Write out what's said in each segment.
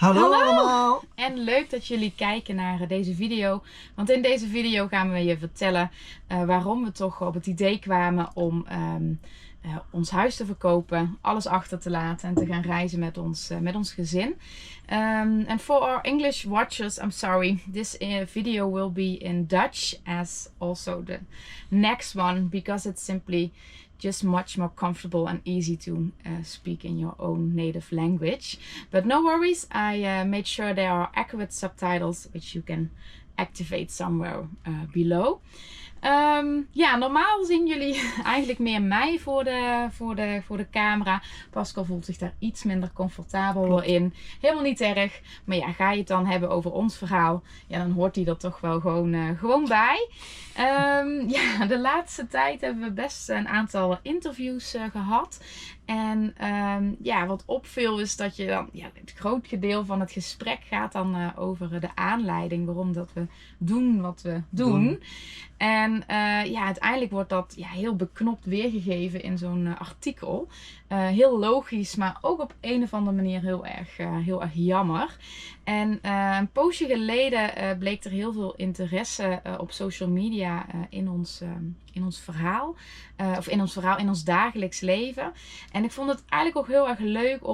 Hallo allemaal! En leuk dat jullie kijken naar deze video. Want in deze video gaan we je vertellen waarom we toch op het idee kwamen om ons huis te verkopen, alles achter te laten en te gaan reizen met ons gezin. And for our English watchers, I'm sorry, this video will be in Dutch as also the next one, because it's simply just much more comfortable and easy to speak in your own native language. But no worries, I made sure there are accurate subtitles which you can activate somewhere below. Ja, normaal zien jullie eigenlijk meer mij voor de camera. Pascal voelt zich daar iets minder comfortabel in. Helemaal niet erg. Maar ja, ga je het dan hebben over ons verhaal, ja, dan hoort hij er toch wel gewoon bij. Ja, de laatste tijd hebben we best een aantal interviews gehad. En ja, wat opviel is dat je dan, ja, het groot gedeelte van het gesprek gaat dan over de aanleiding waarom dat we doen wat we doen. En ja, uiteindelijk wordt dat heel beknopt weergegeven in zo'n artikel. Heel logisch, maar ook op een of andere manier heel erg jammer. En een poosje geleden bleek er heel veel interesse op social media in ons verhaal. Of in ons dagelijks leven. En ik vond het eigenlijk ook heel erg leuk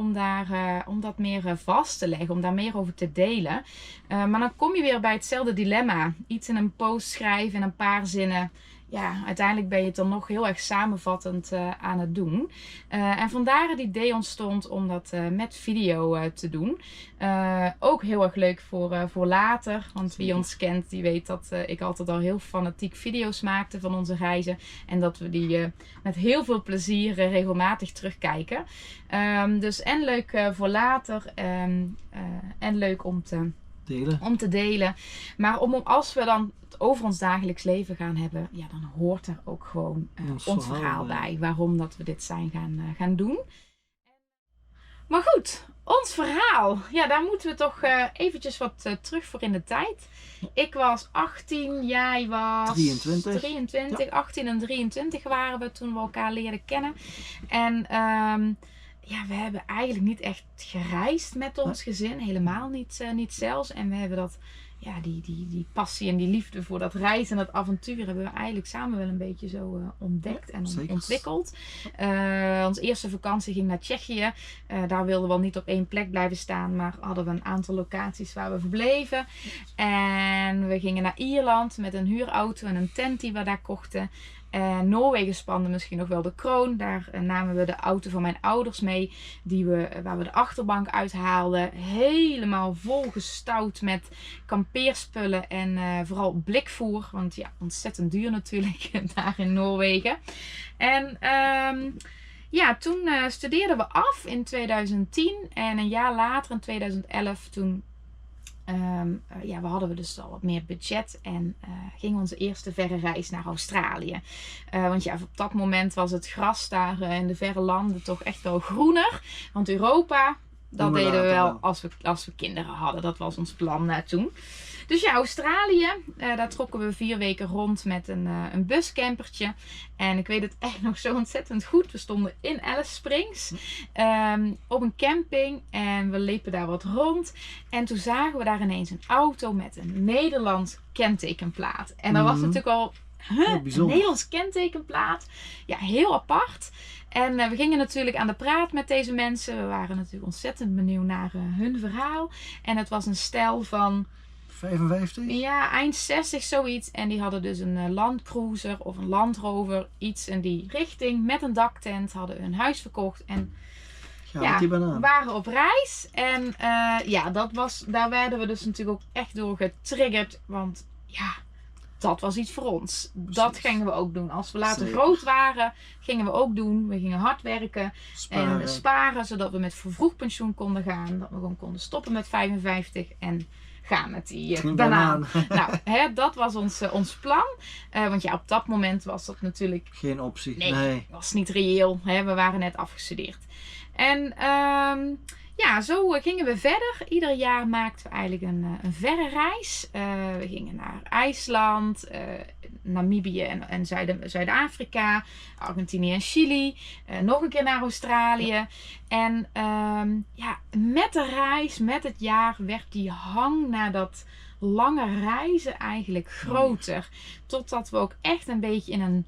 om dat meer vast te leggen. Om daar meer over te delen. Maar dan kom je weer bij hetzelfde dilemma. Iets in een post schrijven in een paar zinnen. Ja, uiteindelijk ben je het dan nog heel erg samenvattend aan het doen. En vandaar het idee ontstond om dat met video te doen. Ook heel erg leuk voor later. Want wie ons kent, die weet dat ik altijd al heel fanatiek video's maakte van onze reizen. En dat we die met heel veel plezier regelmatig terugkijken. Dus en leuk voor later en leuk om te delen. Maar als we dan over ons dagelijks leven gaan hebben, ja, dan hoort er ook gewoon ons verhaal bij. Waarom dat we dit zijn gaan doen. Maar goed, ons verhaal. Ja, daar moeten we toch eventjes wat terug voor in de tijd. Ik was 18, jij was 23. Ja. 18 en 23 waren we toen we elkaar leerden kennen. En ja, we hebben eigenlijk niet echt gereisd met ons gezin. Helemaal niet zelfs. En we hebben dat, ja, die passie en die liefde voor dat reizen en dat avontuur hebben we eigenlijk samen wel een beetje zo ontdekt en ontwikkeld. Onze eerste vakantie ging naar Tsjechië. Daar wilden we wel niet op één plek blijven staan, maar hadden we een aantal locaties waar we verbleven. En we gingen naar Ierland met een huurauto en een tent die we daar kochten. Noorwegen spande misschien nog wel de kroon. Daar namen we de auto van mijn ouders mee. Waar we de achterbank uithaalden. Helemaal volgestouwd met kampeerspullen. En vooral blikvoer. Want ja, ontzettend duur natuurlijk daar in Noorwegen. En ja, toen studeerden we af in 2010. En een jaar later in 2011 toen... ja, we hadden dus al wat meer budget en gingen onze eerste verre reis naar Australië. Want ja, op dat moment was het gras daar in de verre landen toch echt wel groener. Want Europa, dat deden we wel als we kinderen hadden. Dat was ons plan toen. Dus ja, Australië, daar trokken we 4 weken rond met een buscampertje. En ik weet het echt nog zo ontzettend goed. We stonden in Alice Springs op een camping en we liepen daar wat rond. En toen zagen we daar ineens een auto met een Nederlands kentekenplaat. En dat was natuurlijk al een Nederlands kentekenplaat. Ja, heel apart. En we gingen natuurlijk aan de praat met deze mensen. We waren natuurlijk ontzettend benieuwd naar hun verhaal. En het was een stel van 55? Ja, eind 60 zoiets. En die hadden dus een Land Cruiser of een Land Rover, iets in die richting, met een daktent, hadden hun huis verkocht en waren op reis. En ja, daar werden we dus natuurlijk ook echt door getriggerd, want ja, dat was iets voor ons. Precies. Dat gingen we ook doen. Als we later groot waren, gingen we ook doen. We gingen hard werken en sparen, zodat we met vervroegd pensioen konden gaan. Dat we gewoon konden stoppen met 55 en gaan met die banaan. Nou, dat was ons plan. Want ja, op dat moment was dat natuurlijk geen optie. Nee, was niet reëel. We waren net afgestudeerd. En ja, zo gingen we verder. Ieder jaar maakten we eigenlijk een verre reis. We gingen naar IJsland, Namibië en Zuid-Afrika, Argentinië en Chili. Nog een keer naar Australië. En met de reis, met het jaar, werd die hang naar dat lange reizen eigenlijk groter. Totdat we ook echt een beetje in een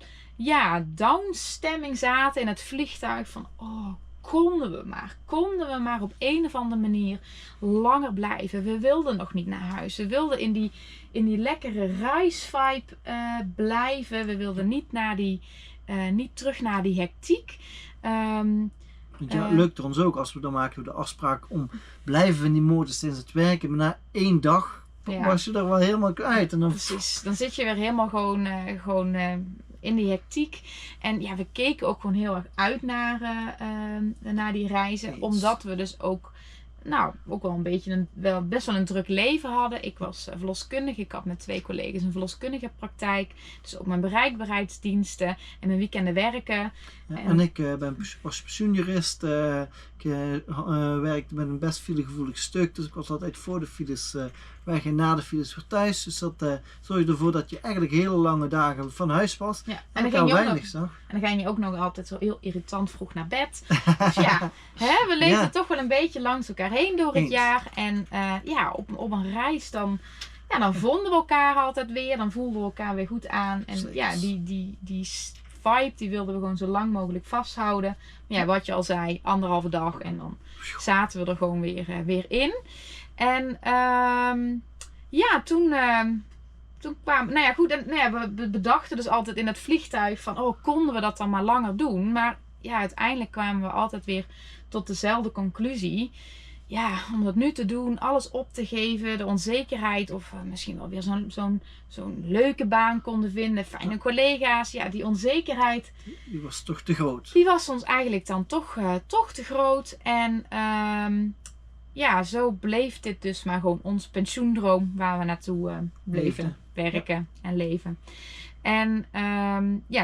downstemming zaten in het vliegtuig van konden we maar op een of andere manier langer blijven. We wilden nog niet naar huis. We wilden in die lekkere reisvibe blijven. We wilden niet terug naar die hectiek. Het lukt ons ook als we dan maken we de afspraak om blijven we in die modus in het werken. Maar na 1 dag was je er wel helemaal kwijt. En dan... Precies, dan zit je weer helemaal gewoon in die hectiek. En we keken ook gewoon heel erg uit naar die reizen. Omdat we dus ook wel een beetje best wel een druk leven hadden. Ik was verloskundige. Ik had met 2 collega's een verloskundige praktijk. Dus ook mijn bereikbaarheidsdiensten en mijn weekenden werken. Ja, en ik was pensioenjurist. Ik werkte met een best filegevoelig stuk. Dus ik was altijd voor de files weg en na de files weer thuis. Dus dat zorgde ervoor dat je eigenlijk hele lange dagen van huis was. Ja. En dan ging je ook nog altijd zo heel irritant vroeg naar bed. Dus we leefden toch wel een beetje langs elkaar heen door het jaar. En op een reis dan vonden we elkaar altijd weer. Dan voelden we elkaar weer goed aan. En die vibe die wilden we gewoon zo lang mogelijk vasthouden. Maar wat je al zei, 1,5 dag en dan zaten we er gewoon weer in. En toen kwamen, we bedachten dus altijd in het vliegtuig van, konden we dat dan maar langer doen? Maar uiteindelijk kwamen we altijd weer tot dezelfde conclusie. Ja, om dat nu te doen, alles op te geven, de onzekerheid of misschien wel weer zo'n leuke baan konden vinden, fijne collega's. Ja, die onzekerheid. Die was toch te groot. Die was ons eigenlijk dan toch te groot. En zo bleef dit dus maar gewoon ons pensioendroom waar we naartoe bleven werken en leven. En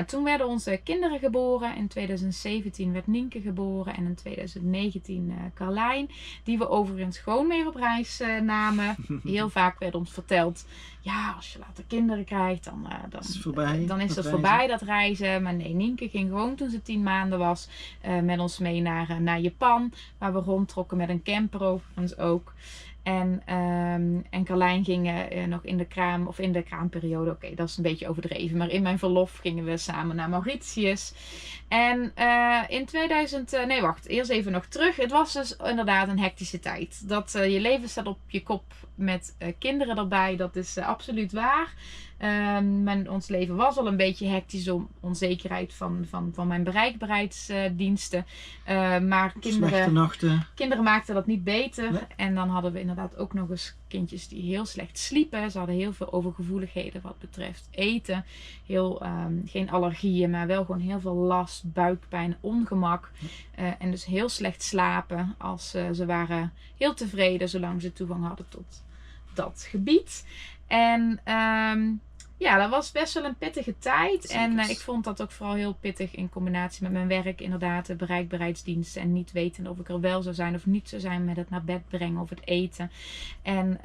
toen werden onze kinderen geboren. In 2017 werd Nienke geboren en in 2019 Carlijn. Die we overigens gewoon mee op reis namen. Heel vaak werd ons verteld, als je later kinderen krijgt, dan is het voorbij dat reizen. Maar nee, Nienke ging gewoon toen ze 10 maanden was met ons mee naar Japan. Waar we rondtrokken met een camper overigens ook. En Carlijn ging nog in de kraamperiode. Oké, dat is een beetje overdreven. Maar in mijn verlof gingen we samen naar Mauritius. En in eerst even nog terug. Het was dus inderdaad een hectische tijd. Dat je leven staat op je kop met kinderen erbij. Dat is absoluut waar. Ons leven was al een beetje hectisch om onzekerheid van mijn bereikbaarheidsdiensten. Maar kinderen maakten dat niet beter. Nee. En dan hadden we inderdaad ook nog eens kindjes die heel slecht sliepen. Ze hadden heel veel overgevoeligheden wat betreft eten. Geen allergieën, maar wel gewoon heel veel last, buikpijn, ongemak. En dus heel slecht slapen. Ze waren heel tevreden zolang ze toegang hadden tot dat gebied. En dat was best wel een pittige tijd. Zeker. En ik vond dat ook vooral heel pittig in combinatie met mijn werk. Inderdaad, de bereikbaarheidsdiensten. En niet weten of ik er wel zou zijn of niet zou zijn met het naar bed brengen of het eten. En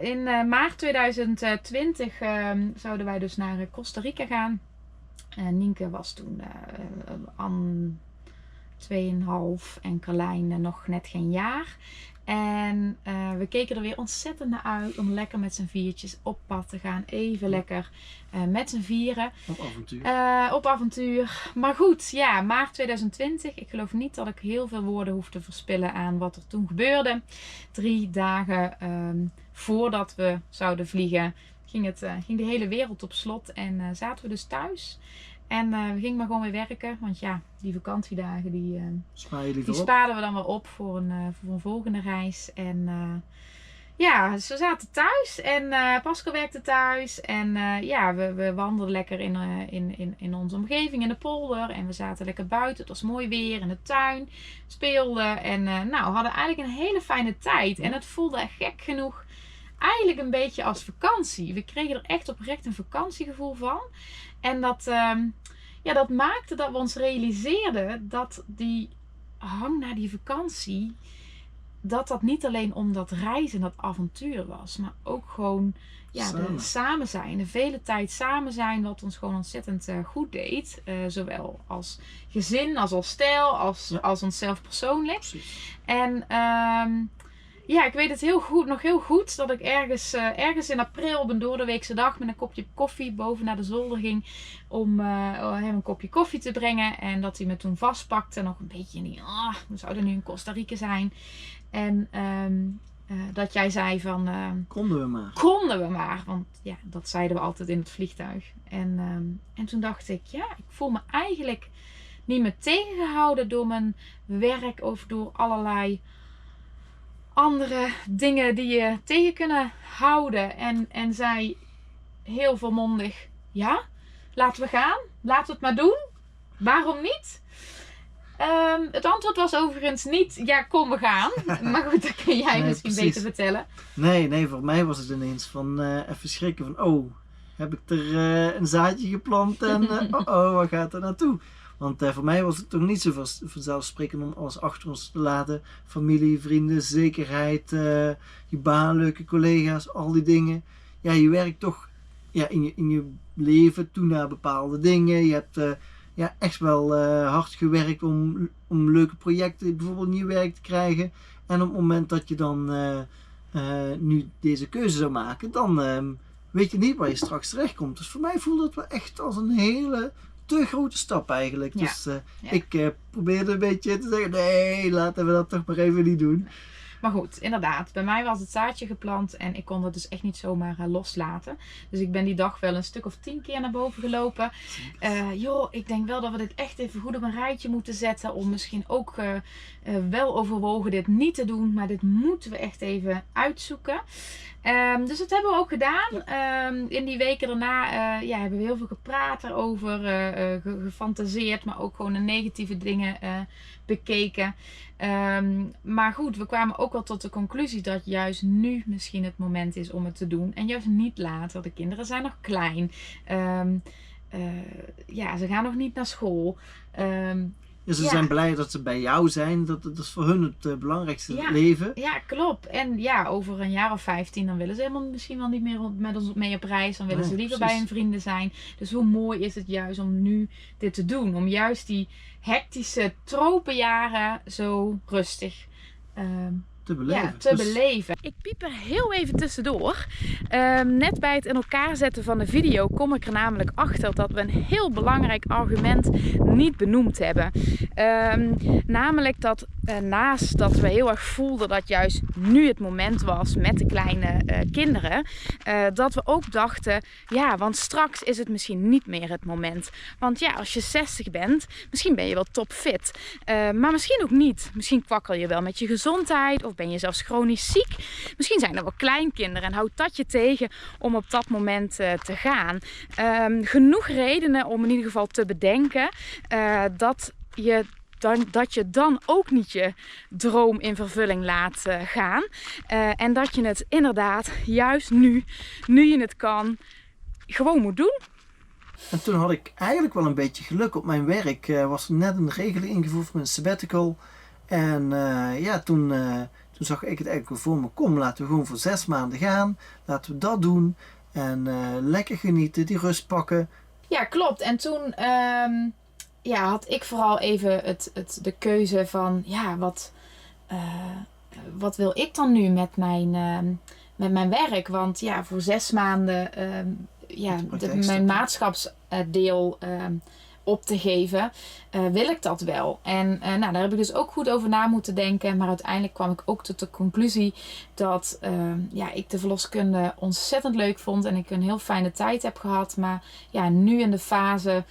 in maart 2020 zouden wij dus naar Costa Rica gaan. Nienke was toen 2,5 en Carlijn nog net geen jaar. En we keken er weer ontzettend naar uit om lekker met z'n viertjes op pad te gaan. Even lekker met z'n vieren. Op avontuur. Maar goed, maart 2020. Ik geloof niet dat ik heel veel woorden hoef te verspillen aan wat er toen gebeurde. 3 dagen voordat we zouden vliegen ging de hele wereld op slot. En zaten we dus thuis. En we gingen maar gewoon weer werken. Want die vakantiedagen die spaarden we dan weer op voor een volgende reis. En ze zaten thuis. En Pascal werkte thuis. En we wandelden lekker in onze omgeving in de polder. En we zaten lekker buiten. Het was mooi weer in de tuin. Speelden. En hadden eigenlijk een hele fijne tijd. En het voelde gek genoeg eigenlijk een beetje als vakantie. We kregen er echt oprecht een vakantiegevoel van. En dat maakte dat we ons realiseerden dat die hang naar die vakantie, dat niet alleen om dat reizen, dat avontuur was, maar ook gewoon de samen zijn, de vele tijd samen zijn, wat ons gewoon ontzettend goed deed. Zowel als gezin, als stijl, als onszelf persoonlijk. Precies. En ik weet het nog heel goed dat ik ergens in april op een doordeweekse dag met een kopje koffie boven naar de zolder ging om hem een kopje koffie te brengen. En dat hij me toen vastpakte, nog een beetje in die, we zouden nu in Costa Rica zijn. En dat jij zei van... Konden we maar. Want ja, dat zeiden we altijd in het vliegtuig. En toen dacht ik, ik voel me eigenlijk niet meer tegengehouden door mijn werk of door allerlei andere dingen die je tegen kunnen houden. En zei heel volmondig, ja, laten we gaan. Laten we het maar doen. Waarom niet? Het antwoord was overigens niet, ja, kom we gaan. Maar goed, dat kun jij misschien beter vertellen. Nee, voor mij was het ineens van even schrikken van, heb ik er een zaadje geplant en waar gaat er naartoe? Want voor mij was het toch niet zo vanzelfsprekend om alles achter ons te laten. Familie, vrienden, zekerheid, je baan, leuke collega's, al die dingen. Ja, je werkt toch in je leven toe naar bepaalde dingen. Je hebt echt wel hard gewerkt om leuke projecten, bijvoorbeeld nieuw werk te krijgen. En op het moment dat je dan nu deze keuze zou maken, dan weet je niet waar je straks terechtkomt. Dus voor mij voelde het wel echt als een hele te grote stap eigenlijk. Ja. Dus ik probeerde een beetje te zeggen, nee, laten we dat toch maar even niet doen. Maar goed, inderdaad. Bij mij was het zaadje geplant en ik kon het dus echt niet zomaar loslaten. Dus ik ben die dag wel een stuk of 10 keer naar boven gelopen. Ik denk wel dat we dit echt even goed op een rijtje moeten zetten. Om misschien ook wel overwogen dit niet te doen. Maar dit moeten we echt even uitzoeken. Dus dat hebben we ook gedaan. Ja. In die weken daarna hebben we heel veel gepraat erover, gefantaseerd, maar ook gewoon de negatieve dingen bekeken. Maar goed, we kwamen ook wel tot de conclusie dat juist nu misschien het moment is om het te doen. En juist niet later. De kinderen zijn nog klein. Ze gaan nog niet naar school. Ze zijn blij dat ze bij jou zijn. Dat is voor hun het belangrijkste leven. Ja, klopt. En over een jaar of 15 dan willen ze helemaal misschien wel niet meer met ons mee op reis. Dan willen ze liever bij hun vrienden zijn. Dus hoe mooi is het juist om nu dit te doen. Om juist die hectische tropenjaren zo rustig te beleven. Ik piep er heel even tussendoor. Net bij het in elkaar zetten van de video kom ik er namelijk achter dat we een heel belangrijk argument niet benoemd hebben. Namelijk dat naast dat we heel erg voelden dat juist nu het moment was met de kleine kinderen. Dat we ook dachten, want straks is het misschien niet meer het moment. Want als je 60 bent, misschien ben je wel topfit. Maar misschien ook niet. Misschien kwakkel je wel met je gezondheid of ben je zelfs chronisch ziek. Misschien zijn er wel kleinkinderen en houdt dat je tegen om op dat moment te gaan. Genoeg redenen om in ieder geval te bedenken dat je dan ook niet je droom in vervulling laat gaan. En dat je het inderdaad juist nu je het kan, gewoon moet doen. En toen had ik eigenlijk wel een beetje geluk op mijn werk. Was er net een regeling ingevoerd voor een sabbatical. En toen zag ik het eigenlijk voor me. Kom, laten we gewoon voor 6 maanden gaan. Laten we dat doen. En lekker genieten, die rust pakken. Ja, klopt. En toen had ik vooral even de keuze van... wat wil ik dan nu met mijn werk? Want voor 6 maanden mijn maatschapsdeel... op te geven, wil ik dat wel. En daar heb ik dus ook goed over na moeten denken. Maar uiteindelijk kwam ik ook tot de conclusie dat ik de verloskunde ontzettend leuk vond. En ik een heel fijne tijd heb gehad. Maar nu in de fase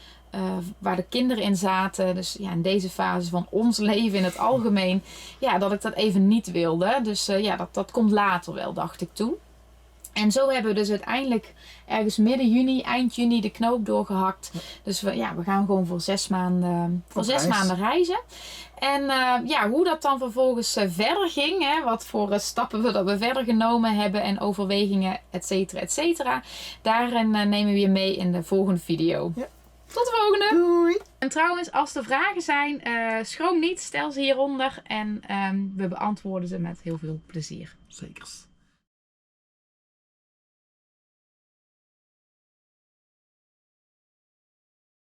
waar de kinderen in zaten. Dus in deze fase van ons leven in het algemeen. Dat ik dat even niet wilde. Dus dat komt later wel, dacht ik toen. En zo hebben we dus uiteindelijk ergens midden juni, eind juni de knoop doorgehakt. Dus we gaan gewoon voor 6 maanden, maanden reizen. En hoe dat dan vervolgens verder ging, wat voor stappen we verder genomen hebben en overwegingen, et cetera, et cetera. Daarin nemen we je mee in de volgende video. Ja. Tot de volgende! Doei! En trouwens, als er vragen zijn, schroom niet, stel ze hieronder en we beantwoorden ze met heel veel plezier. Zekers.